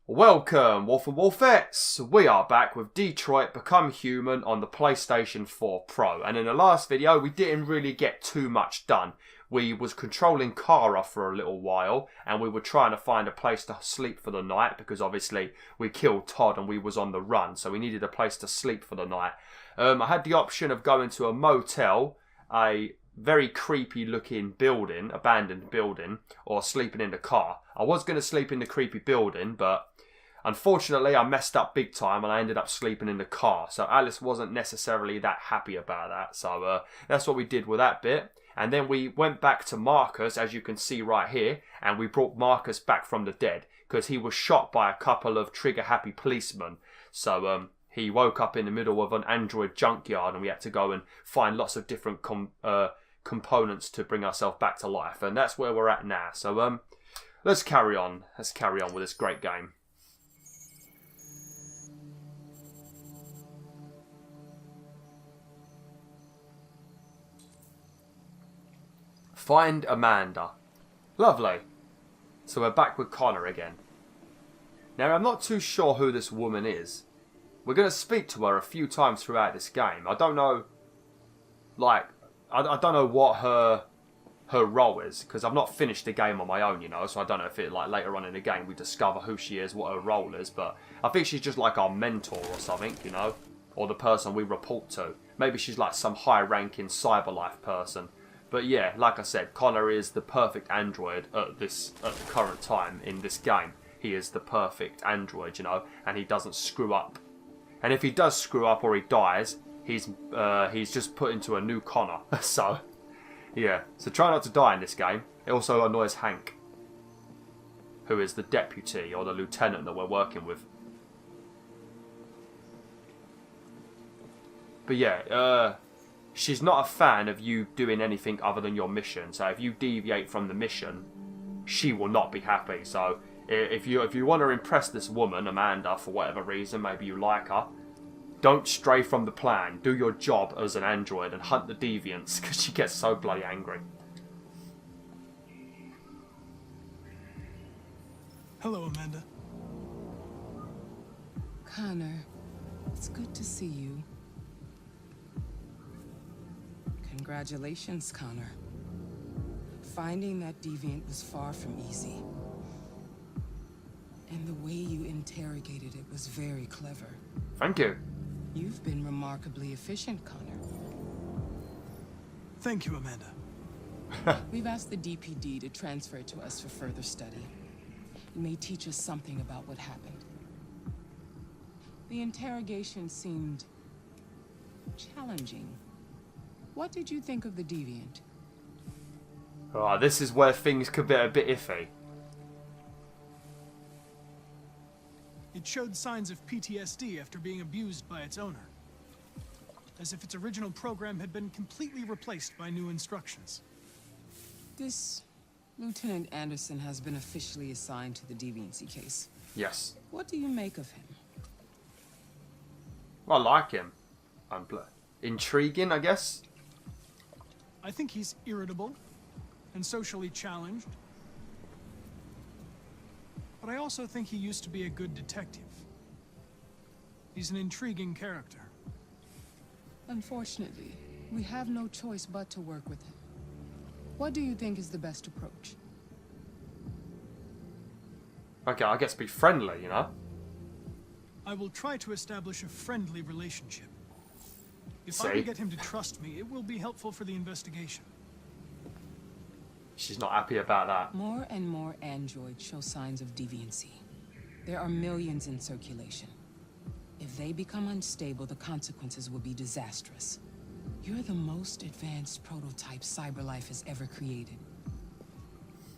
Welcome, Wolf and Wolfettes! We are back with Detroit Become Human on the PlayStation 4 Pro. And in the last video, we didn't really get too much done. We was controlling Kara for a little while, and we were trying to find a place to sleep for the night, because obviously we killed Todd and we was on the run, so we needed a place to sleep for the night. I had the option of going to a motel, a very creepy looking building, abandoned building, or sleeping in the car. I was going to sleep in the creepy building, but unfortunately I messed up big time and I ended up sleeping in the car. So Alice wasn't necessarily that happy about that. So that's what we did with that bit. And then we went back to Marcus, as you can see right here, and we brought Marcus back from the dead because he was shot by a couple of trigger-happy policemen. So he woke up in the middle of an android junkyard and we had to go and find lots of different components to bring ourselves back to life. And that's where we're at now. So let's carry on. Let's carry on with this great game. Find Amanda. Lovely. So we're back with Connor again. Now, I'm not too sure who this woman is. We're going to speak to her a few times throughout this game. I don't know, like, I don't know what her role is, because I've not finished the game on my own, you know, so I don't know if it, like, later on in the game we discover who she is, what her role is, but I think she's just like our mentor or something, you know, or the person we report to. Maybe she's like some high-ranking cyberlife person. But yeah, like I said, Connor is the perfect android at the current time in this game. He is the perfect android, you know, and he doesn't screw up. And if he does screw up or he dies, he's just put into a new Connor. So, yeah. So try not to die in this game. It also annoys Hank, who is the deputy or the lieutenant that we're working with. But yeah, she's not a fan of you doing anything other than your mission. So if you deviate from the mission, she will not be happy. So if you want to impress this woman, Amanda, for whatever reason, maybe you like her, don't stray from the plan. Do your job as an android and hunt the deviants, because she gets so bloody angry. Hello, Amanda. Connor, it's good to see you. Congratulations, Connor. Finding that deviant was far from easy. And the way you interrogated it was very clever. Thank you. You've been remarkably efficient, Connor. Thank you, Amanda. We've asked the DPD to transfer it to us for further study. It may teach us something about what happened. The interrogation seemed challenging. What did you think of the deviant? Oh, this is where things could be a bit iffy. It showed signs of PTSD after being abused by its owner. As if its original program had been completely replaced by new instructions. This Lieutenant Anderson has been officially assigned to the deviancy case. Yes. What do you make of him? I like him. Intriguing, I guess. I think he's irritable and socially challenged. But I also think he used to be a good detective. He's an intriguing character. Unfortunately, we have no choice but to work with him. What do you think is the best approach? Okay, I guess be friendly, you know? I will try to establish a friendly relationship. If See? I can get him to trust me, it will be helpful for the investigation. She's not happy about that. More and more androids show signs of deviancy. There are millions in circulation. If they become unstable, the consequences will be disastrous. You're the most advanced prototype cyberlife has ever created.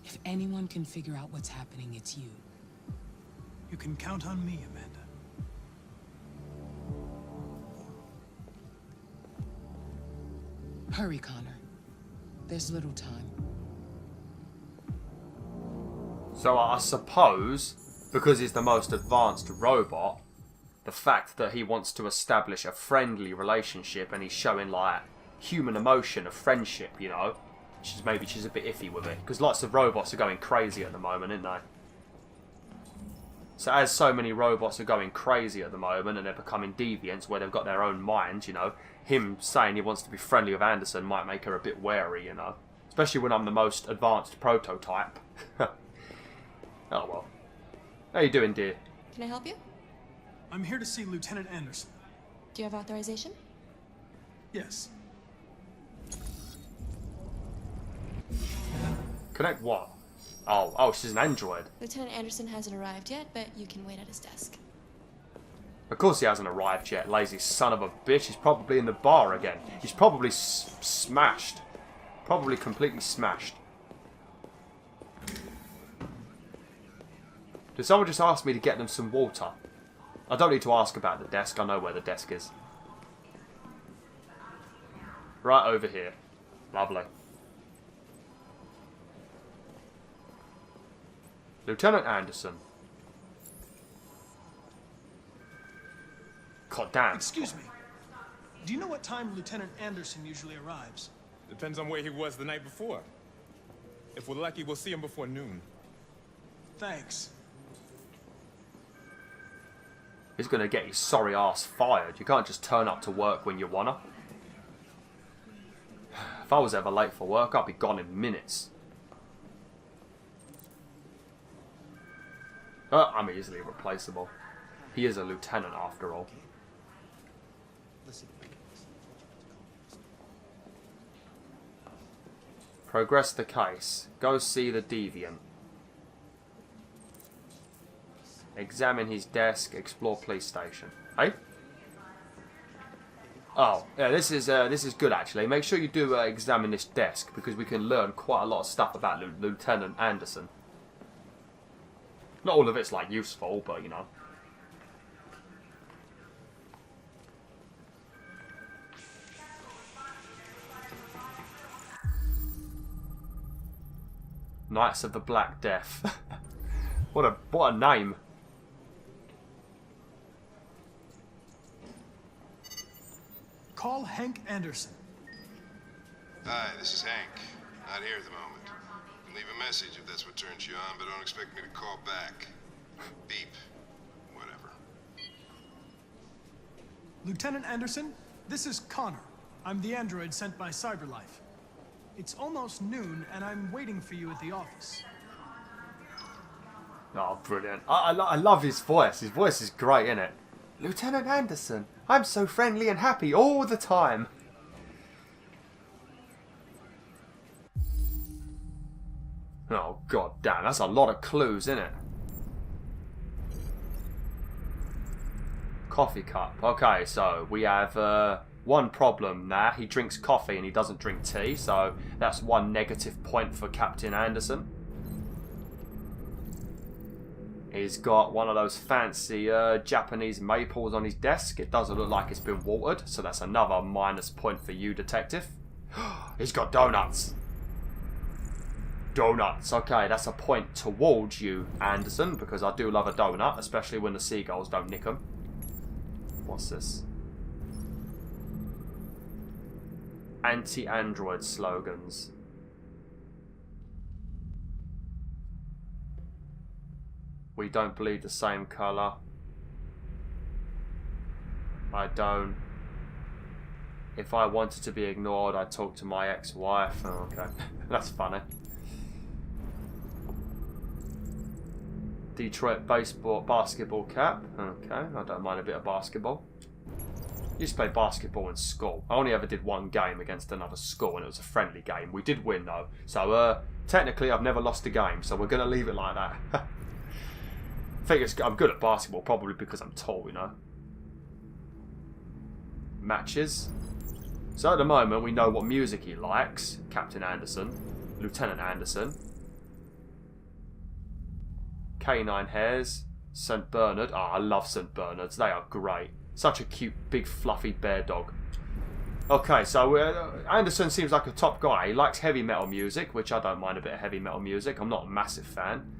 If anyone can figure out what's happening, it's you. You can count on me, Amanda. Hurry, Connor. There's little time. So I suppose, because he's the most advanced robot, the fact that he wants to establish a friendly relationship and he's showing, like, human emotion of friendship, you know, maybe she's a bit iffy with it. Because lots of robots are going crazy at the moment, aren't they? So as so many robots are going crazy at the moment and they're becoming deviants where they've got their own minds, you know, him saying he wants to be friendly with Anderson might make her a bit wary, you know. Especially when I'm the most advanced prototype. Oh well. How you doing, dear? Can I help you? I'm here to see Lieutenant Anderson. Do you have authorization? Yes. Connect what? Oh, she's an android. Lieutenant Anderson hasn't arrived yet, but you can wait at his desk. Of course he hasn't arrived yet, lazy son of a bitch. He's probably in the bar again. He's probably smashed. Probably completely smashed. Did someone just ask me to get them some water? I don't need to ask about the desk. I know where the desk is. Right over here. Lovely. Lieutenant Anderson. God damn. Excuse me. Do you know what time Lieutenant Anderson usually arrives? Depends on where he was the night before. If we're lucky, we'll see him before noon. Thanks. He's gonna get his sorry ass fired. You can't just turn up to work when you wanna. If I was ever late for work, I'd be gone in minutes. I'm easily replaceable. He is a lieutenant after all. Progress the case. Go see the deviant. Examine his desk. Explore police station. Hey? Oh, yeah, this is good actually. Make sure you do examine this desk because we can learn quite a lot of stuff about Lieutenant Anderson. Not all of it's like useful, but you know. Knights of the Black Death. what a name. Call Hank Anderson. Hi, this is Hank. Not here at the moment. Leave a message if that's what turns you on, but don't expect me to call back. Beep. Whatever. Lieutenant Anderson, this is Connor. I'm the android sent by CyberLife. It's almost noon, and I'm waiting for you at the office. Oh, brilliant. I love his voice. His voice is great, isn't it? Lieutenant Anderson, I'm so friendly and happy all the time. Oh, god damn. That's a lot of clues, isn't it? Coffee cup. Okay, so we have one problem now. He drinks coffee and he doesn't drink tea, so that's one negative point for Captain Anderson. He's got one of those fancy Japanese maples on his desk. It doesn't look like it's been watered, so that's another minus point for you, detective. He's got donuts. Donuts. Okay, that's a point towards you, Anderson, because I do love a donut, especially when the seagulls don't nick them. What's this? Anti-android slogans. We don't bleed the same colour. I don't. If I wanted to be ignored, I'd talk to my ex-wife. Oh, okay. That's funny. Detroit basketball cap. Okay, I don't mind a bit of basketball. Used to play basketball in school. I only ever did one game against another school, and it was a friendly game. We did win though, so technically I've never lost a game. So we're gonna leave it like that. I think I'm good at basketball, probably because I'm tall, you know. Matches. So at the moment we know what music he likes. Captain Anderson, Lieutenant Anderson. Canine hairs, St. Bernard. Oh, I love St. Bernards. They are great. Such a cute, big, fluffy bear dog. Okay, so Anderson seems like a top guy. He likes heavy metal music, which I don't mind a bit of heavy metal music. I'm not a massive fan.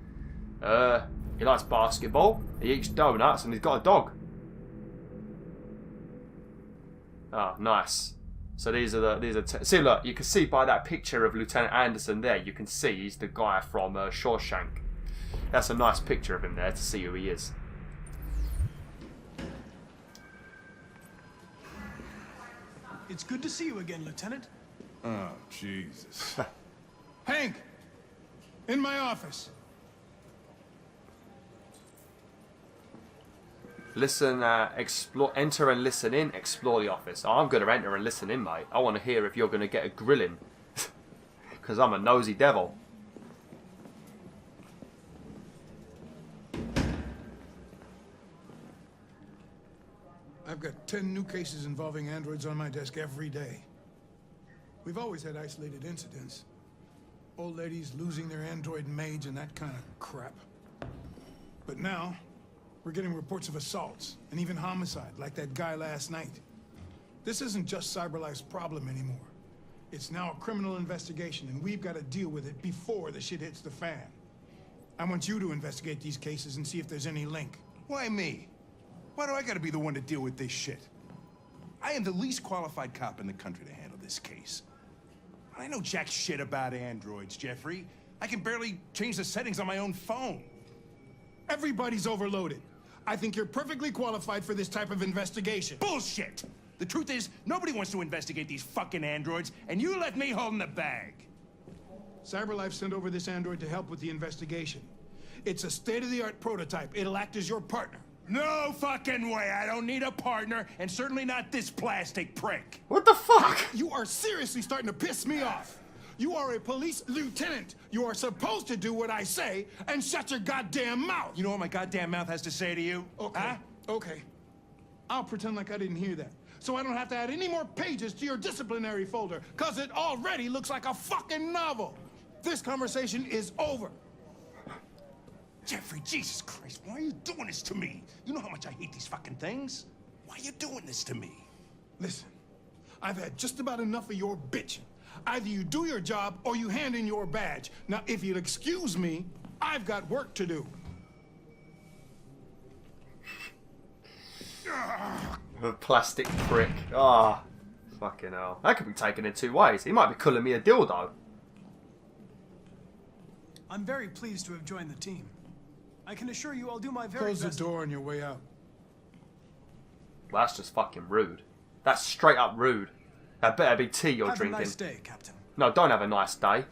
He likes basketball. He eats donuts, and he's got a dog. Oh, nice. So these are see, look, you can see by that picture of Lieutenant Anderson there. You can see he's the guy from Shawshank. That's a nice picture of him there to see who he is. It's good to see you again, Lieutenant. Oh, Jesus. Hank! In my office. Listen, explore, enter and listen in, explore the office. Oh, I'm going to enter and listen in, mate. I want to hear if you're going to get a grilling. Because I'm a nosy devil. I've got 10 new cases involving androids on my desk every day. We've always had isolated incidents. Old ladies losing their android maids and that kind of crap. But now, we're getting reports of assaults and even homicide, like that guy last night. This isn't just CyberLife's problem anymore. It's now a criminal investigation, and we've got to deal with it before the shit hits the fan. I want you to investigate these cases and see if there's any link. Why me? Why do I gotta be the one to deal with this shit? I am the least qualified cop in the country to handle this case. I know jack shit about androids, Jeffrey. I can barely change the settings on my own phone. Everybody's overloaded. I think you're perfectly qualified for this type of investigation. Bullshit! The truth is, nobody wants to investigate these fucking androids, and you left me holding the bag. CyberLife sent over this android to help with the investigation. It's a state-of-the-art prototype. It'll act as your partner. No fucking way! I don't need a partner, and certainly not this plastic prick. What the fuck? You are seriously starting to piss me off. You are a police lieutenant. You are supposed to do what I say and shut your goddamn mouth. You know what my goddamn mouth has to say to you? Okay, Huh? okay. I'll pretend like I didn't hear that, so I don't have to add any more pages to your disciplinary folder, because it already looks like a fucking novel. This conversation is over. Jeffrey, Jesus Christ, why are you doing this to me? You know how much I hate these fucking things. Why are you doing this to me? Listen, I've had just about enough of your bitching. Either you do your job or you hand in your badge. Now, if you'll excuse me, I've got work to do. A plastic prick. Ah, fucking hell. That could be taken in two ways. He might be calling me a dildo. I'm very pleased to have joined the team. I can assure you I'll do my very Close the best. door on your way out. Well, that's just fucking rude. That's straight up rude. That better be tea you're Have drinking. a nice day, Captain. No, don't have a nice day.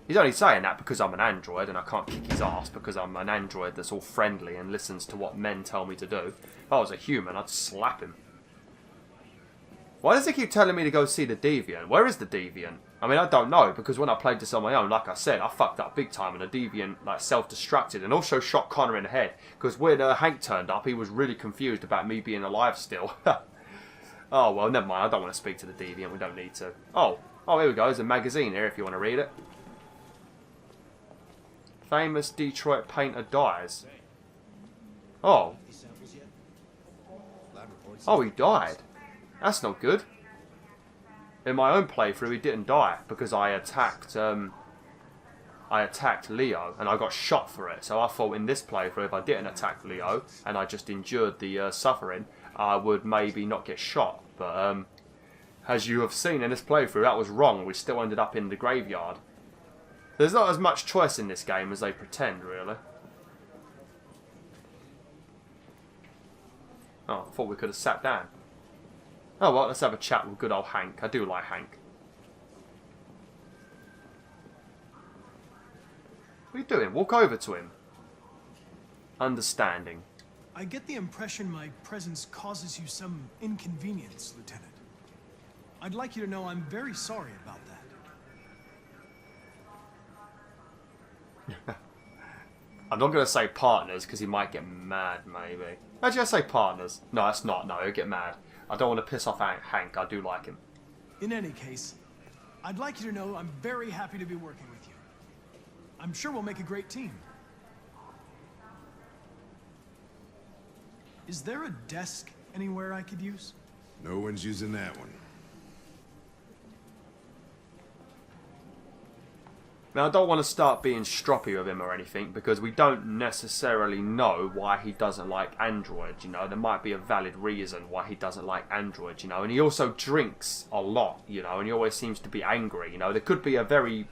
He's only saying that because I'm an android and I can't kick his ass because I'm an android that's all friendly and listens to what men tell me to do. If I was a human, I'd slap him. Why does he keep telling me to go see the Deviant? Where is the Deviant? I mean, I don't know, because when I played this on my own, like I said, I fucked up big time and the Deviant like self-destructed and also shot Connor in the head. Because when Hank turned up, he was really confused about me being alive still. Oh, well, never mind. I don't want to speak to the Deviant. We don't need to. Oh, here we go. There's a magazine here if you want to read it. Famous Detroit painter dies. Oh. Oh, he died. That's not good. In my own playthrough, he didn't die because I attacked Leo and I got shot for it. So I thought in this playthrough, if I didn't attack Leo and I just endured the suffering, I would maybe not get shot. But as you have seen in this playthrough, that was wrong. We still ended up in the graveyard. There's not as much choice in this game as they pretend, really. Oh, I thought we could have sat down. Oh well, let's have a chat with good old Hank. I do like Hank. What are you doing? Walk over to him. Understanding. I get the impression my presence causes you some inconvenience, Lieutenant. I'd like you to know I'm very sorry about that. I'm not going to say partners because he might get mad, maybe. Actually, I say partners. No, that's not. No, he'll get mad. I don't want to piss off Hank. I do like him. In any case, I'd like you to know I'm very happy to be working with you. I'm sure we'll make a great team. Is there a desk anywhere I could use? No one's using that one. Now, I don't want to start being stroppy with him or anything, because we don't necessarily know why he doesn't like androids, you know. There might be a valid reason why he doesn't like androids, you know. And he also drinks a lot, you know, and he always seems to be angry, you know. There could be a very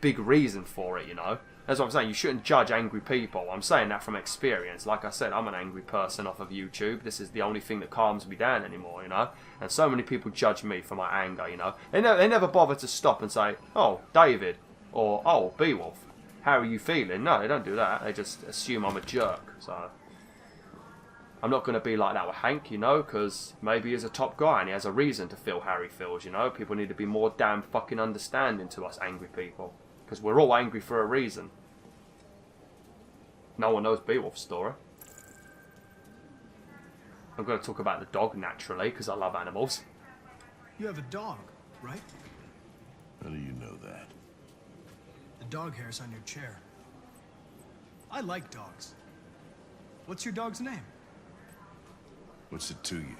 big reason for it, you know. That's what I'm saying. You shouldn't judge angry people. I'm saying that from experience. Like I said, I'm an angry person off of YouTube. This is the only thing that calms me down anymore, you know. And so many people judge me for my anger, you know. They never bother to stop and say, oh, David, or oh, BwolfTheWolf, how are you feeling? No, they don't do that. They just assume I'm a jerk. So I'm not going to be like that with Hank, you know, because maybe he's a top guy and he has a reason to feel how he feels, you know. People need to be more damn fucking understanding to us angry people, because we're all angry for a reason. No one knows BwolfTheWolf's story. I'm going to talk about the dog, naturally, because I love animals. You have a dog, right? How do you know that? The dog hair's on your chair. I like dogs. What's your dog's name? What's it to you?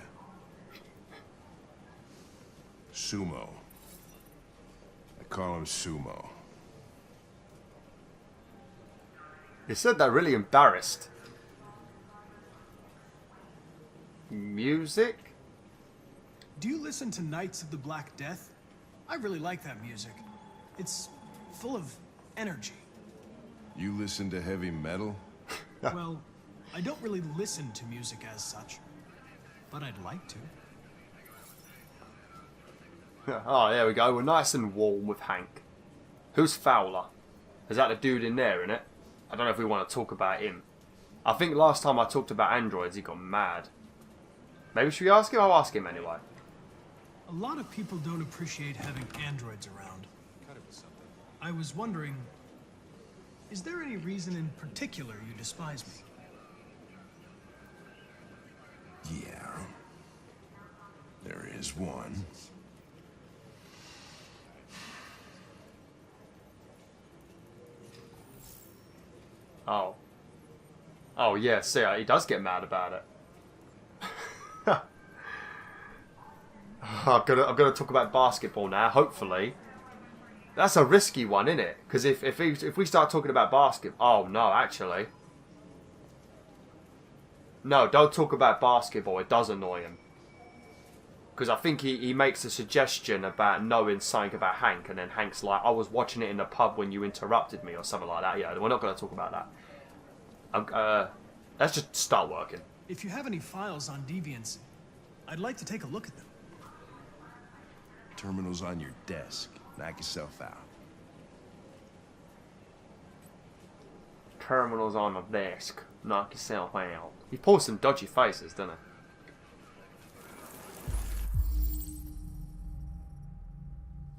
Sumo. I call him Sumo. He said that really embarrassed. Music? Do you listen to Knights of the Black Death? I really like that music. It's full of energy. You listen to heavy metal? Well, I don't really listen to music as such, but I'd like to. Oh, there we go. We're nice and warm with Hank. Who's Fowler? Is that the dude in there, innit? I don't know if we want to talk about him. I think last time I talked about androids, he got mad. Maybe should we ask him? I'll ask him anyway. A lot of people don't appreciate having androids around. I was wondering, is there any reason in particular you despise me? Yeah. There is one. Oh. Oh, yeah, see, he does get mad about it. I'm gonna talk about basketball now, hopefully. That's a risky one, isn't it? Because if we start talking about basketball... Oh, no, actually. No, don't talk about basketball. It does annoy him. Because I think he makes a suggestion about knowing something about Hank, and then Hank's like, I was watching it in the pub when you interrupted me, or something like that. Yeah, we're not going to talk about that. Let's just start working. If you have any files on Deviants, I'd like to take a look at them. Terminal's on your desk. Knock yourself out. Terminal's on the desk. Knock yourself out. He pulls some dodgy faces, doesn't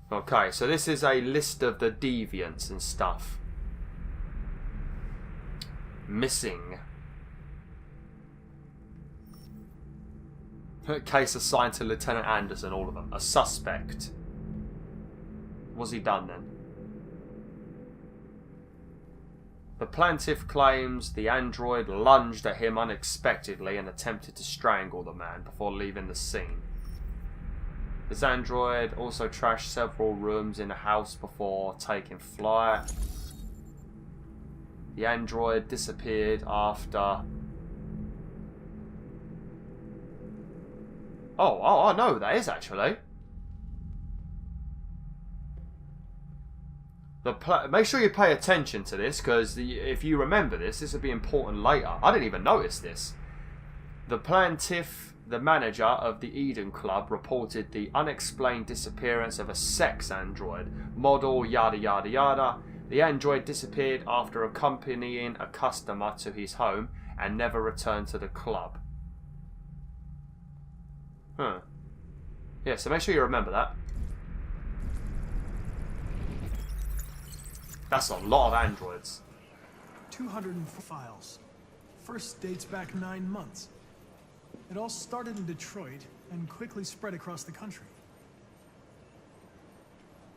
he? Okay, so this is a list of the deviants and stuff. Missing. Case assigned to Lieutenant Anderson, all of them. A suspect. What's he done then? The plaintiff claims the android lunged at him unexpectedly and attempted to strangle the man before leaving the scene. This android also trashed several rooms in the house before taking flight. The android disappeared after... Oh, I know who that is, actually. Make sure you pay attention to this, because if you remember this will be important later. I didn't even notice this. The plaintiff, the manager of the Eden Club, reported the unexplained disappearance of a sex android. Model yada yada yada. The android disappeared after accompanying a customer to his home and never returned to the club. Huh. Yeah, so make sure you remember that. That's a lot of androids. 204 files. First dates back 9 months. It all started in Detroit and quickly spread across the country.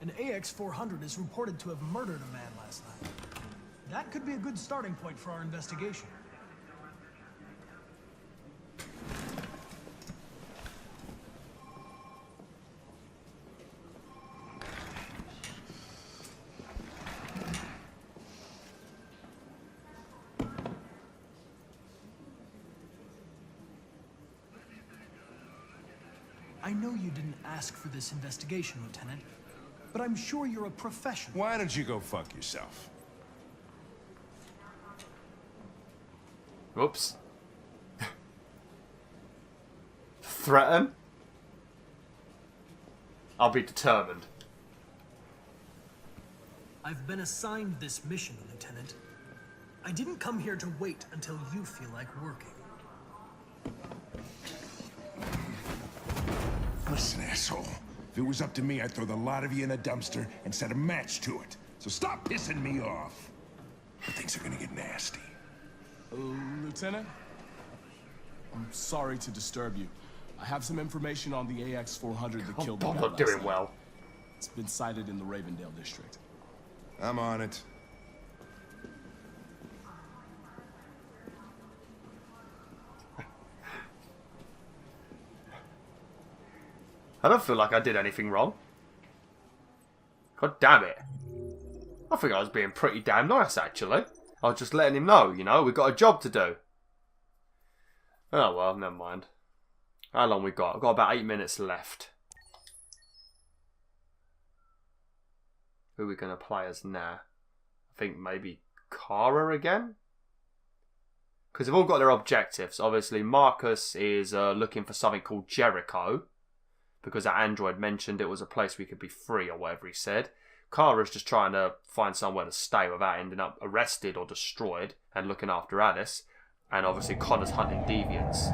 An AX-400 is reported to have murdered a man last night. That could be a good starting point for our investigation. I know you didn't ask for this investigation, Lieutenant, but I'm sure you're a professional. Why don't you go fuck yourself? Whoops. Threaten? I'll be determined. I've been assigned this mission, Lieutenant. I didn't come here to wait until you feel like working. Listen, asshole. If it was up to me, I'd throw the lot of you in a dumpster and set a match to it. So stop pissing me off. Things are gonna get nasty. Lieutenant? I'm sorry to disturb you. I have some information on the AX-400 that killed the guy I'm not last doing night. well. It's been sighted in the Ravendale district. I'm on it. I don't feel like I did anything wrong. God damn it. I think I was being pretty damn nice, actually. I was just letting him know, you know, we've got a job to do. Oh well, never mind. How long we got? I've got about 8 minutes left. Who are we going to play as now? I think maybe Kara again? Because they've all got their objectives. Obviously, Marcus is looking for something called Jericho. Because that android mentioned it was a place we could be free, or whatever he said. Kara's just trying to find somewhere to stay without ending up arrested or destroyed, and looking after Alice. And obviously Connor's hunting deviants.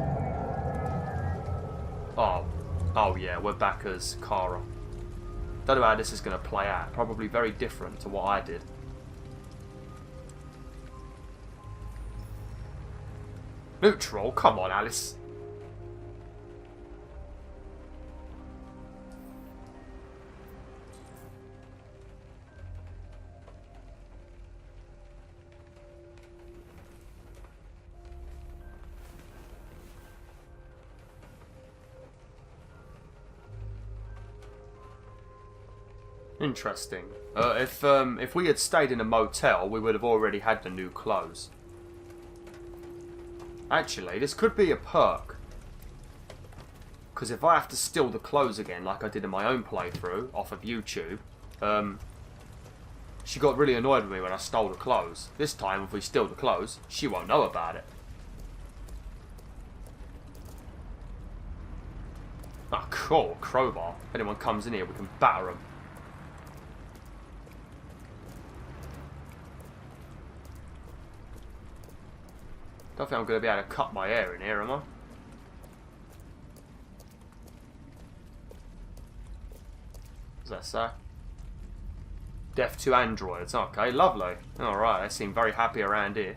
Oh yeah, we're back as Kara. Don't know how this is going to play out. Probably very different to what I did. Neutral? Come on, Alice. Interesting. If we had stayed in a motel, we would have already had the new clothes. Actually, this could be a perk. Because if I have to steal the clothes again, like I did in my own playthrough off of YouTube, she got really annoyed with me when I stole the clothes. This time, if we steal the clothes, she won't know about it. Ah, cool. Crowbar. If anyone comes in here, we can batter them. Don't think I'm going to be able to cut my hair in here, am I? What's that say? Death to androids. Okay, lovely. Alright, they seem very happy around here.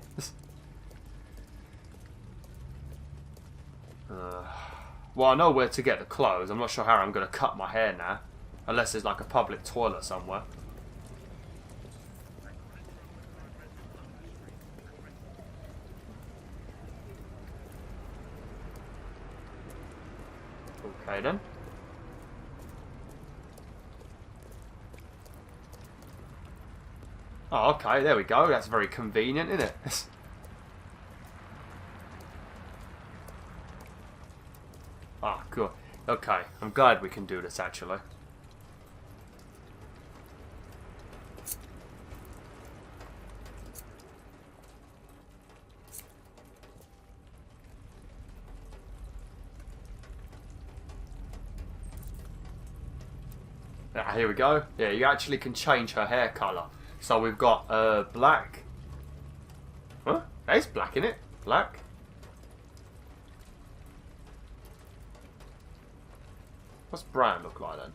Well, I know where to get the clothes. I'm not sure how I'm going to cut my hair now. Unless there's like a public toilet somewhere. Okay then. Oh, okay, there we go. That's very convenient, isn't it? Ah, good. Okay, I'm glad we can do this, actually. Ah, here we go. Yeah, you actually can change her hair colour. So we've got black. Huh? There's black in it. Black. What's brown look like then?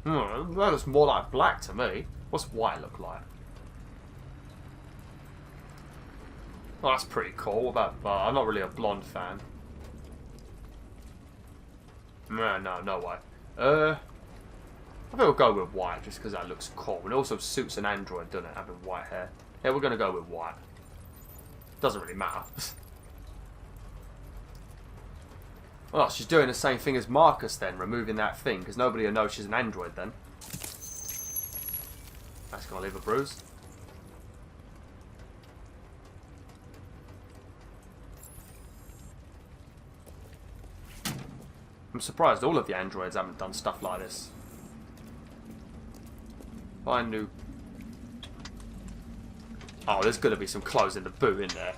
That looks more like black to me. What's white look like? Oh, that's pretty cool. What about, I'm not really a blonde fan. No way. I think we'll go with white just because that looks cool. And it also suits an android, doesn't it, having white hair? Yeah, we're going to go with white. Doesn't really matter. Well, she's doing the same thing as Marcus then, removing that thing, because nobody will know she's an android then. That's going to leave a bruise. I'm surprised all of the androids haven't done stuff like this. Find new... Oh, there's going to be some clothes in the boot in there.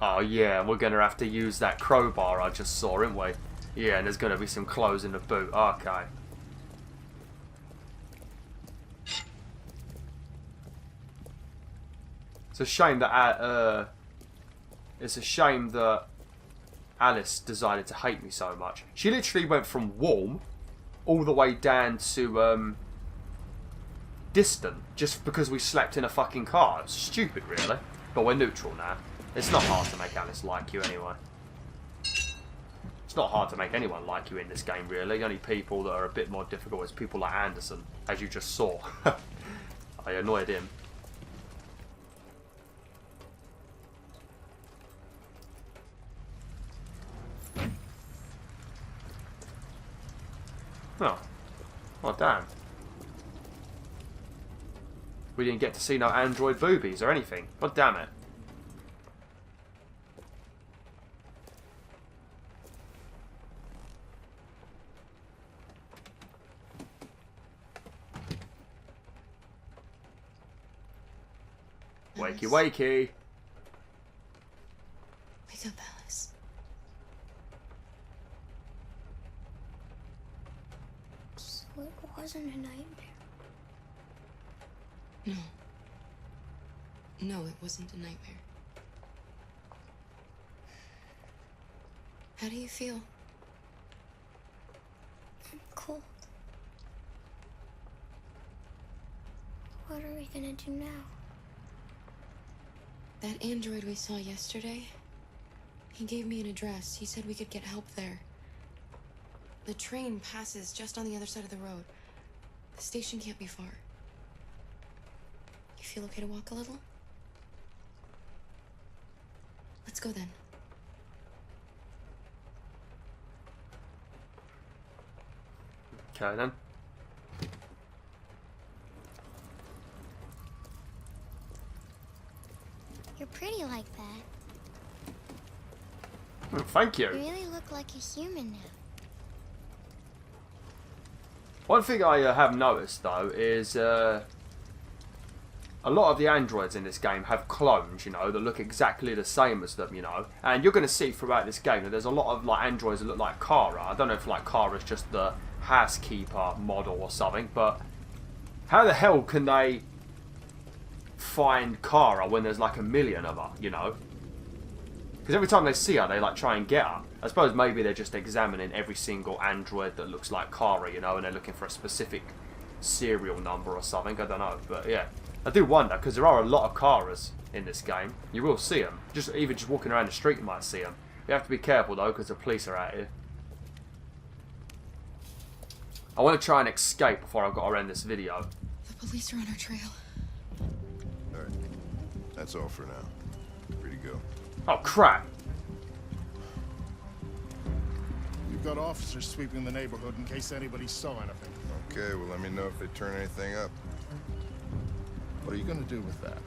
Oh yeah, we're going to have to use that crowbar I just saw, aren't we? Yeah, and there's going to be some clothes in the boot. Okay. It's a shame that Alice decided to hate me so much. She literally went from warm all the way down to distant just because we slept in a fucking car. It's stupid, really. But we're neutral now. It's not hard to make Alice like you anyway. It's not hard to make anyone like you in this game, really. The only people that are a bit more difficult is people like Anderson, as you just saw. I annoyed him. Oh. Oh, damn. We didn't get to see no android boobies or anything. God damn it. Wakey wakey. Wake up, Alice. So it wasn't a nightmare. No. No, it wasn't a nightmare. How do you feel? I'm cold. What are we gonna do now? That android we saw yesterday, he gave me an address. He said we could get help there. The train passes just on the other side of the road. The station can't be far. You feel okay to walk a little? Let's go then. Okay then. You're pretty like that. Oh, thank you. You really look like a human now. One thing I have noticed though is a lot of the androids in this game have clones, you know, that look exactly the same as them, you know. And you're going to see throughout this game that there's a lot of like androids that look like Kara. I don't know if like Kara's just the housekeeper model or something, but how the hell can they find Kara when there's like a million of her, you know? Because every time they see her, they like try and get her. I suppose maybe they're just examining every single android that looks like Kara, you know, and they're looking for a specific serial number or something. I don't know, but yeah. I do wonder, because there are a lot of Karas in this game. You will see them. Even just walking around the street, you might see them. You have to be careful, though, because the police are out here. I want to try and escape before I've got to end this video. The police are on our trail. Alright. That's all for now. Free to go. Oh, crap. We've got officers sweeping the neighborhood in case anybody saw anything. Okay, well let me know if they turn anything up. What are you gonna do with that?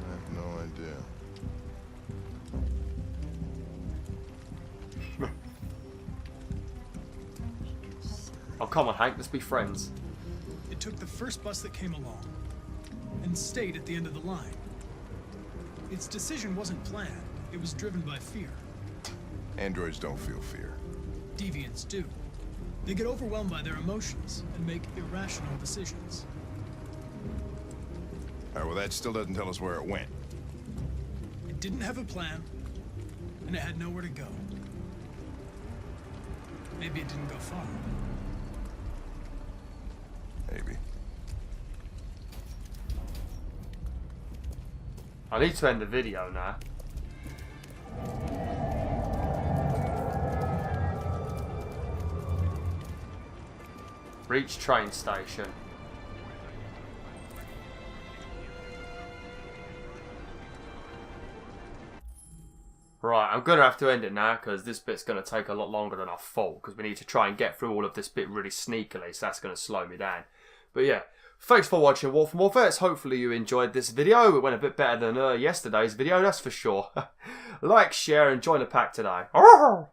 I have no idea. Oh, come on, Hank. Let's be friends. It took the first bus that came along and stayed at the end of the line. Its decision wasn't planned. It was driven by fear. Androids don't feel fear. Deviants do. They get overwhelmed by their emotions and make irrational decisions. Alright, well that still doesn't tell us where it went. It didn't have a plan, and it had nowhere to go. Maybe it didn't go far. Maybe. I need to end the video now. Reach train station. Right, I'm going to have to end it now because this bit's going to take a lot longer than I thought because we need to try and get through all of this bit really sneakily, so that's going to slow me down. But yeah, Thanks for watching BwolfTheWolf. Hopefully you enjoyed this video. It went a bit better than yesterday's video, that's for sure. Like, share, and join the pack today. Arrgh!